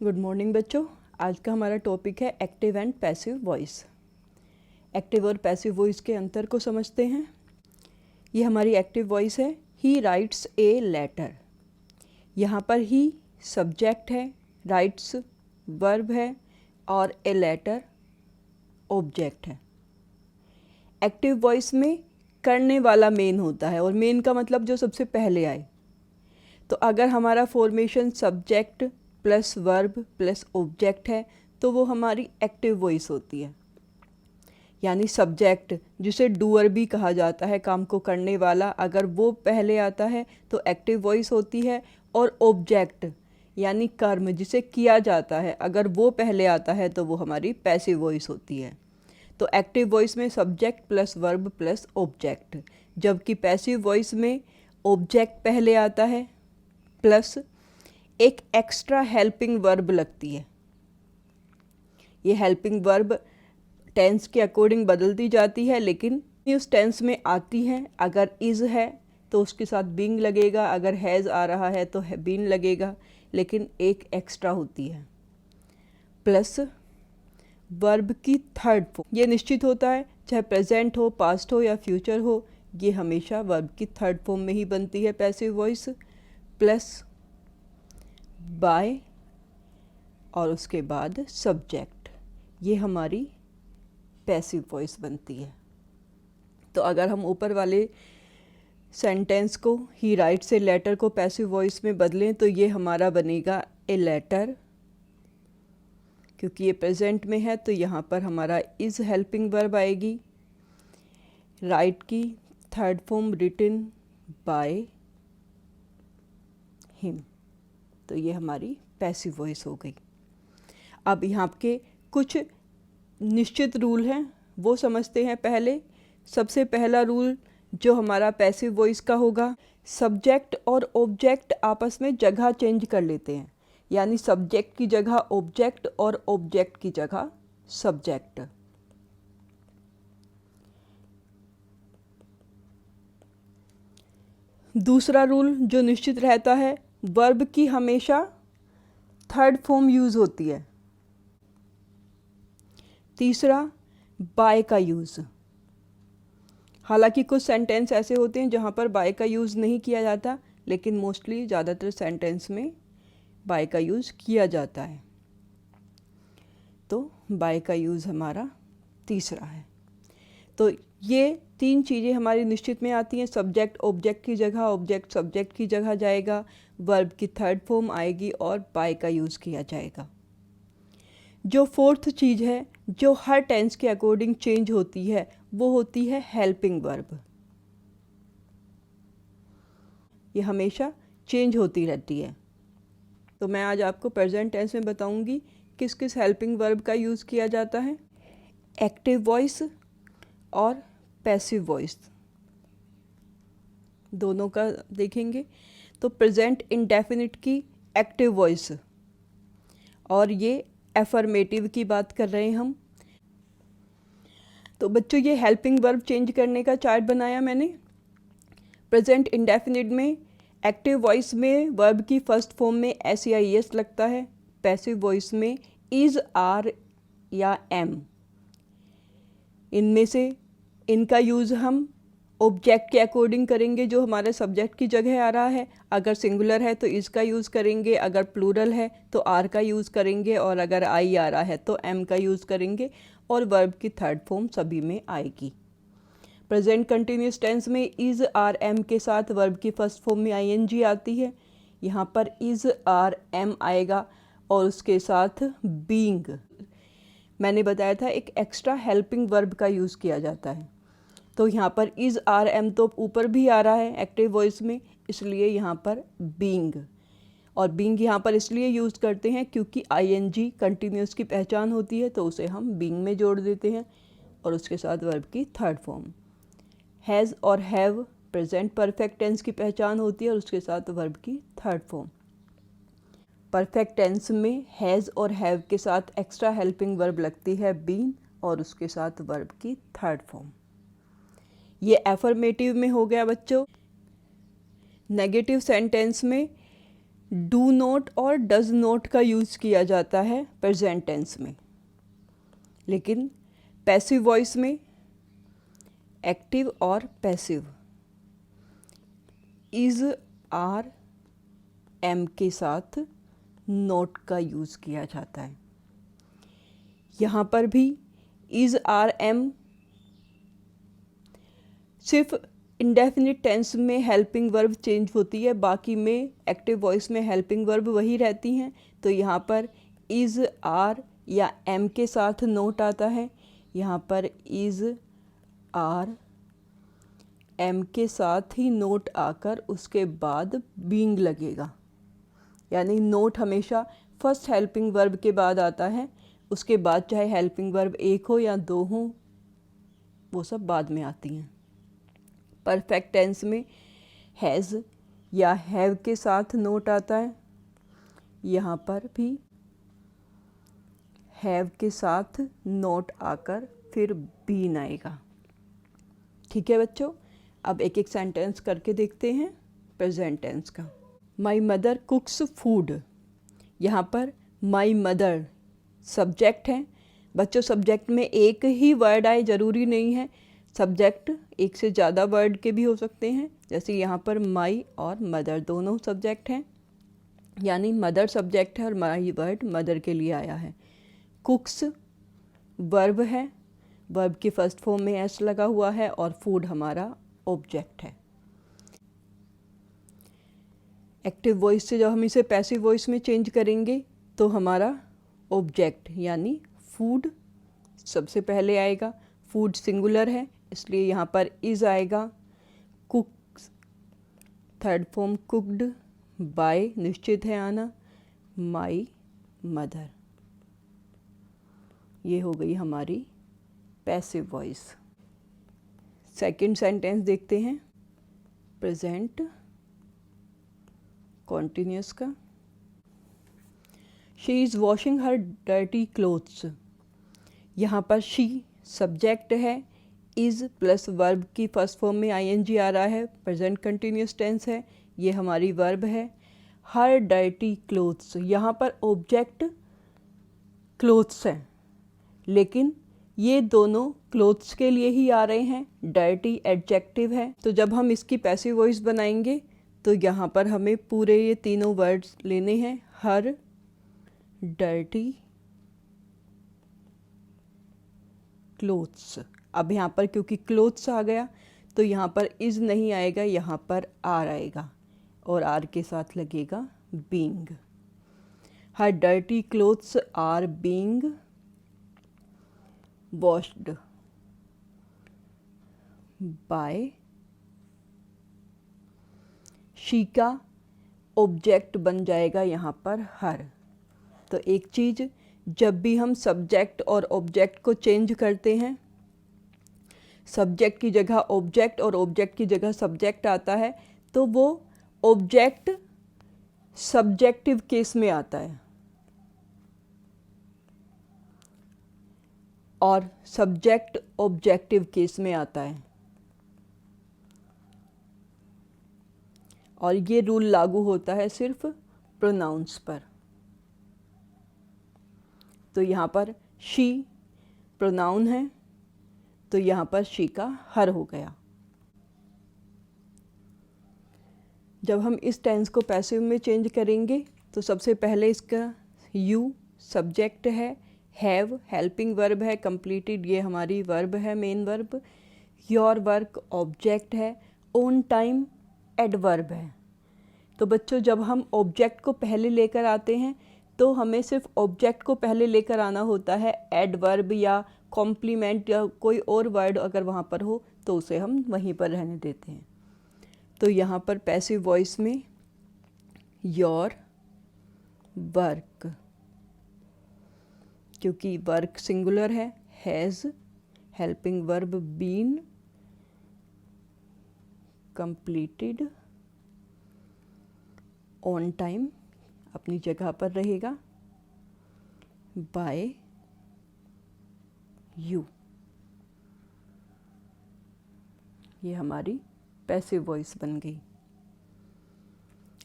Good morning बच्चों। आज का हमारा टॉपिक है active and passive voice. Active और पैसिव वॉइस के अंतर को समझते हैं। ये हमारी एक्टिव वॉइस है। He writes a letter. यहाँ पर ही सब्जेक्ट है, राइट्स वर्ब है और ए लेटर ऑब्जेक्ट है। एक्टिव वॉइस में करने वाला मेन होता है और मेन का मतलब जो सबसे पहले आए। तो अगर हमारा formation subject plus verb plus object है तो वो हमारी एक्टिव वॉइस होती है। यानी सब्जेक्ट जिसे डूअर भी कहा जाता है, काम को करने वाला, अगर वो पहले आता है तो एक्टिव वॉइस होती है। और ऑब्जेक्ट यानी कर्म जिसे किया जाता है, अगर वो पहले आता है तो वो हमारी पैसिव वॉइस होती है। तो एक्टिव वॉइस में subject plus verb plus object, जबकि पैसिव वॉइस में ऑब्जेक्ट पहले आता है प्लस एक एक्स्ट्रा हेल्पिंग वर्ब लगती है। ये हेल्पिंग वर्ब टेंस के अकॉर्डिंग बदलती जाती है, लेकिन उस टेंस में आती है। अगर इज़ है तो उसके साथ बीइंग लगेगा, अगर हैज़ आ रहा है तो बीन लगेगा, लेकिन एक एक्स्ट्रा होती है। प्लस वर्ब की थर्ड फॉर्म, ये निश्चित होता है चाहे प्रेजेंट हो, पास्ट हो या फ्यूचर हो, ये हमेशा वर्ब की थर्ड फॉर्म में ही बनती है पैसिव वॉइस। प्लस बाय और उसके बाद सब्जेक्ट, ये हमारी पैसिव वॉइस बनती है। तो अगर हम ऊपर वाले सेंटेंस को ही राइट से लेटर को पैसिव वॉइस में बदलें तो ये हमारा बनेगा ए लेटर। क्योंकि ये प्रेजेंट में है तो यहाँ पर हमारा इज़ हेल्पिंग वर्ब आएगी। राइट की third form written by him, तो ये हमारी पैसिव वॉइस हो गई। अब यहाँ के कुछ निश्चित रूल हैं वो समझते हैं पहले। सबसे पहला रूल जो हमारा पैसिव वॉइस का होगा, सब्जेक्ट और ऑब्जेक्ट आपस में जगह चेंज कर लेते हैं। यानी सब्जेक्ट की जगह ऑब्जेक्ट और ऑब्जेक्ट की जगह सब्जेक्ट। दूसरा रूल जो निश्चित रहता है, वर्ब की हमेशा थर्ड फॉर्म यूज़ होती है। तीसरा, बाय का यूज़। हालांकि कुछ सेंटेंस ऐसे होते हैं जहाँ पर बाय का यूज़ नहीं किया जाता, लेकिन मोस्टली ज़्यादातर सेंटेंस में बाय का यूज़ किया जाता है। तो बाय का यूज़ हमारा तीसरा है। तो ये तीन चीज़ें हमारी निश्चित में आती हैं। सब्जेक्ट ऑब्जेक्ट की जगह, ऑब्जेक्ट सब्जेक्ट की जगह जाएगा, वर्ब की थर्ड फॉर्म आएगी और बाय का यूज़ किया जाएगा। जो फोर्थ चीज़ है जो हर टेंस के अकॉर्डिंग चेंज होती है वो होती है हेल्पिंग वर्ब। ये हमेशा चेंज होती रहती है। तो मैं आज आपको प्रेजेंट टेंस में बताऊंगी किस किस हेल्पिंग वर्ब का यूज़ किया जाता है। एक्टिव वॉइस और पैसिव वॉइस दोनों का देखेंगे। तो प्रेजेंट इंडेफिनिट की एक्टिव वॉइस, और ये एफर्मेटिव की बात कर रहे हैं हम। तो बच्चों ये हेल्पिंग वर्ब चेंज करने का चार्ट बनाया मैंने। प्रेजेंट इंडेफिनिट में एक्टिव वॉइस में वर्ब की फर्स्ट फॉर्म में एस या एस लगता है। पैसिव वॉइस में इज़, आर या एम। इनमें से इनका यूज़ हम ऑब्जेक्ट के अकॉर्डिंग करेंगे जो हमारे सब्जेक्ट की जगह आ रहा है। अगर सिंगुलर है तो इसका यूज़ करेंगे, अगर प्लूरल है तो आर का यूज़ करेंगे, और अगर आई आ रहा है तो एम का यूज़ करेंगे, और वर्ब की थर्ड फॉर्म सभी में आएगी। प्रेजेंट कंटिन्यूस टेंस में इज़, आर, एम के साथ वर्ब की फर्स्ट फॉर्म में आईएनजी आती है। यहाँ पर इज़, आर, एम आएगा और उसके साथ बीइंग। मैंने बताया था एक एक्स्ट्रा हेल्पिंग वर्ब का यूज़ किया जाता है। तो यहाँ पर इज़, आर, एम तो ऊपर भी आ रहा है एक्टिव वॉइस में, इसलिए यहाँ पर बीइंग। और बीइंग यहाँ पर इसलिए यूज़ करते हैं क्योंकि आईएनजी कंटिन्यूस की पहचान होती है, तो उसे हम बीइंग में जोड़ देते हैं और उसके साथ वर्ब की थर्ड फॉर्म। हैज़ और हैव प्रेजेंट परफेक्ट टेंस की पहचान होती है और उसके साथ वर्ब की थर्ड फॉर्म। परफेक्ट टेंस में हैज़ और हैव के साथ एक्स्ट्रा हेल्पिंग वर्ब लगती है बीन, और उसके साथ वर्ब की थर्ड फॉर्म। ये एफर्मेटिव में हो गया बच्चों। नेगेटिव सेंटेंस में डू नॉट और डज नॉट का यूज़ किया जाता है प्रेजेंट टेंस में, लेकिन पैसिव वॉइस में एक्टिव और पैसिव इज़, आर, एम के साथ नॉट का यूज़ किया जाता है। यहाँ पर भी इज़, आर, एम सिर्फ इंडेफिनिट टेंस में हेल्पिंग वर्ब चेंज होती है, बाकी में एक्टिव वॉइस में हेल्पिंग वर्ब वही रहती हैं। तो यहाँ पर इज़, आर या एम के साथ नोट आता है, यहाँ पर इज़, आर, एम के साथ ही नोट आकर उसके बाद बीइंग लगेगा, यानी नोट हमेशा फर्स्ट हेल्पिंग वर्ब के बाद आता है, उसके बाद चाहे हेल्पिंग वर्ब एक हो या दो हो, वो सब बाद में आती हैं। परफेक्ट टेंस में हैज़ या हैव के साथ नोट आता है, यहाँ पर भी हैव के साथ नोट आकर फिर बीन आएगा। ठीक है बच्चों, अब एक एक सेंटेंस करके देखते हैं प्रेजेंट टेंस का। माई मदर कुक्स फूड, यहाँ पर माई मदर सब्जेक्ट है। बच्चों सब्जेक्ट में एक ही वर्ड आए ज़रूरी नहीं है, सब्जेक्ट एक से ज़्यादा वर्ड के भी हो सकते हैं। जैसे यहाँ पर माई और मदर दोनों सब्जेक्ट हैं, यानी मदर सब्जेक्ट है और माई वर्ड मदर के लिए आया है। कुक्स वर्ब है, वर्ब की फर्स्ट फॉर्म में एस लगा हुआ है और फूड हमारा ऑब्जेक्ट है। एक्टिव वॉइस से जब हम इसे पैसिव वॉइस में चेंज करेंगे तो हमारा ऑब्जेक्ट यानी फूड सबसे पहले आएगा। फूड सिंगुलर है इसलिए यहाँ पर इज़ आएगा। Cook third form cooked, by निश्चित है आना, माई मदर। ये हो गई हमारी पैसिव वॉइस। सेकंड सेंटेंस देखते हैं प्रेजेंट कॉन्टिन्यूस का। She is washing her dirty clothes, यहाँ पर शी सब्जेक्ट है, इज़ प्लस वर्ब की फर्स्ट फॉर्म में आईएनजी आ रहा है, प्रेजेंट कंटिन्यूस टेंस है, ये हमारी वर्ब है। हर डर्टी क्लोथ्स, यहाँ पर ऑब्जेक्ट क्लोथ्स हैं, लेकिन ये दोनों क्लोथ्स के लिए ही आ रहे हैं, डर्टी एडजेक्टिव है। तो जब हम इसकी पैसिव वॉइस बनाएंगे तो यहाँ पर हमें पूरे ये तीनों वर्ड्स लेने हैं, हर डर्टी क्लोथ्स। अब यहाँ पर क्योंकि क्लोथ्स आ गया तो यहाँ पर इज़ नहीं आएगा, यहाँ पर आर आएगा और आर के साथ लगेगा being. Her dirty clothes are being washed by she का ऑब्जेक्ट बन जाएगा यहाँ पर हर। तो एक चीज़, जब भी हम सब्जेक्ट और ऑब्जेक्ट को चेंज करते हैं, सब्जेक्ट की जगह ऑब्जेक्ट और ऑब्जेक्ट की जगह सब्जेक्ट आता है, तो वो ऑब्जेक्ट सब्जेक्टिव केस में आता है और सब्जेक्ट ऑब्जेक्टिव केस में आता है। और ये रूल लागू होता है सिर्फ प्रोनाउंस पर। तो यहाँ पर शी प्रोनाउन है तो यहाँ पर शी का हर हो गया। जब हम इस टेंस को पैसिव में चेंज करेंगे तो सबसे पहले इसका यू सब्जेक्ट है, हैव हेल्पिंग वर्ब है, कंप्लीटेड ये हमारी वर्ब है, main verb. Your work object है, ऑन टाइम एडवर्ब है। तो बच्चों जब हम ऑब्जेक्ट को पहले लेकर आते हैं तो हमें सिर्फ ऑब्जेक्ट को पहले लेकर आना होता है, एडवर्ब या कॉम्प्लीमेंट या कोई और वर्ड अगर वहाँ पर हो तो उसे हम वहीं पर रहने देते हैं। तो यहाँ पर पैसिव वॉइस में योर वर्क, क्योंकि वर्क सिंगुलर है, has helping verb been completed, on time अपनी जगह पर रहेगा, बाय यू। ये हमारी पैसिव वॉइस बन गई।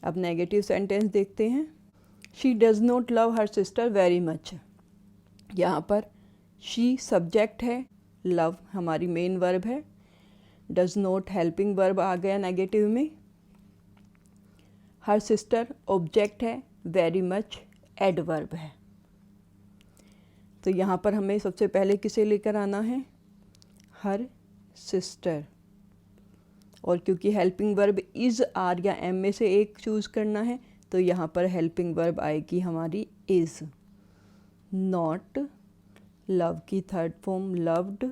अब नेगेटिव सेंटेंस देखते हैं। She does not love her sister very much. यहाँ पर शी सब्जेक्ट है, लव हमारी मेन वर्ब है, डज़ नॉट हेल्पिंग वर्ब आ गया नेगेटिव में, हर सिस्टर ऑब्जेक्ट है, वेरी मच एडवर्ब है। तो यहाँ पर हमें सबसे पहले किसे लेकर आना है, हर सिस्टर, और क्योंकि हेल्पिंग वर्ब इज़ आर या एम में से एक चूज़ करना है तो यहाँ पर हेल्पिंग वर्ब आएगी हमारी इज़। नॉट, लव की third form loved,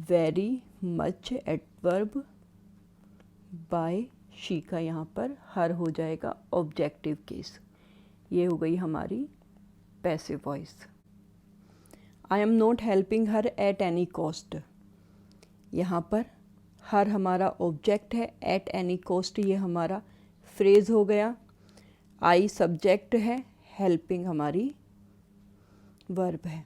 very much adverb, by she का यहाँ पर हर हो जाएगा ऑब्जेक्टिव केस। ये हो गई हमारी passive voice. I am not helping her at any cost. यहाँ पर हर हमारा ऑब्जेक्ट है, एट एनी कॉस्ट ये हमारा फ्रेज हो गया, आई सब्जेक्ट है, हेल्पिंग हमारी वर्ब है।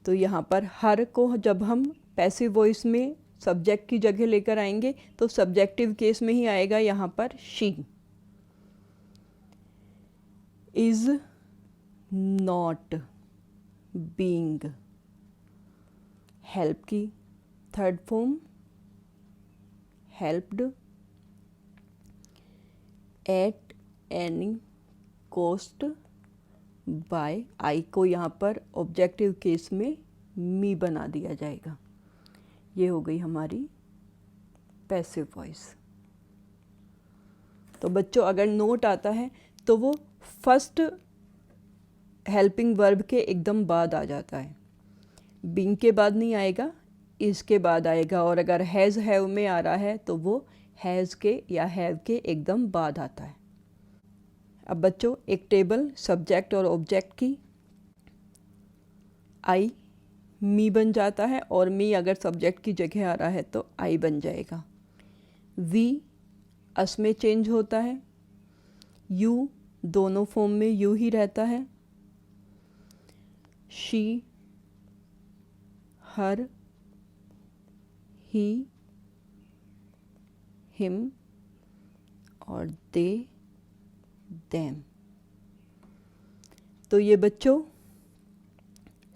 तो यहाँ पर हर को जब हम पैसिव वॉइस में सब्जेक्ट की जगह लेकर आएंगे तो सब्जेक्टिव केस में ही आएगा यहाँ पर she. Is not being, help की third form helped, at any cost, by I को यहाँ पर ऑब्जेक्टिव केस में मी बना दिया जाएगा। ये हो गई हमारी पैसिव वॉइस। तो बच्चों अगर नोट आता है तो वो फर्स्ट हेल्पिंग वर्ब के एकदम बाद आ जाता है, बीइंग के बाद नहीं आएगा, इज़ के बाद आएगा, और अगर हैज़ हैव में आ रहा है तो वो हैज़ के या हैव के एकदम बाद आता है। अब बच्चों एक टेबल सब्जेक्ट और ऑब्जेक्ट की, आई मी बन जाता है और मी अगर सब्जेक्ट की जगह आ रहा है तो आई बन जाएगा। वी अस में चेंज होता है, यू दोनों फॉर्म में यू ही रहता है, शी, हर, ही, हिम और दे, देम। तो ये बच्चों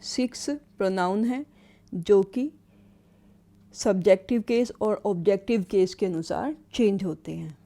6 प्रोनाउन हैं जो कि सब्जेक्टिव केस और ऑब्जेक्टिव केस के अनुसार चेंज होते हैं।